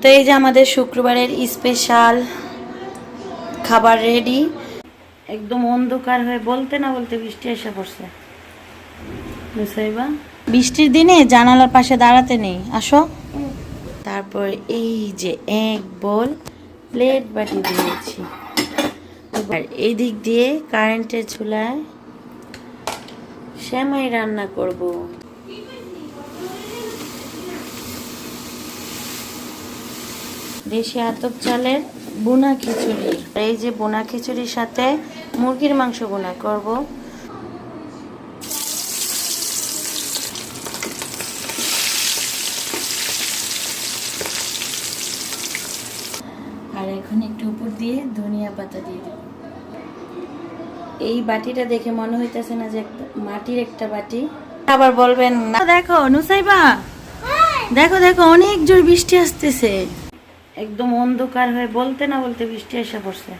তো এই যে আমাদের শুক্রবারের স্পেশাল খাবার রেডি। একদম অন্ধকার হয়ে বলতে না বলতে বৃষ্টি এসে পড়ছে। বৃষ্টির দিনে জানালার পাশে দাঁড়াতে নেই, আসো। তারপর এই যে এক বোল প্লেট বাটি দিয়েছি। আর এই দিক দিয়ে কারেন্টের চুলায় সেমাই রান্না করব। দেশি আতপ চালের বোনা খিচুড়ি। এই যে বোনা খিচুড়ির সাথে মুরগির মাংস বোনা করব। আর এখন একটু উপর দিয়ে ধনিয়া পাতা দিয়ে দেব। এই বাটিটা দেখে মনে হইতেছে না যে মাটির একটা বাটি। আবার বলবেন না। দেখো নুসাইবা, দেখো দেখো অনেক জোর বৃষ্টি আসতেছে। একদম অন্ধকার হয়ে বলতে না বলতে বৃষ্টি এসে পড়ছে।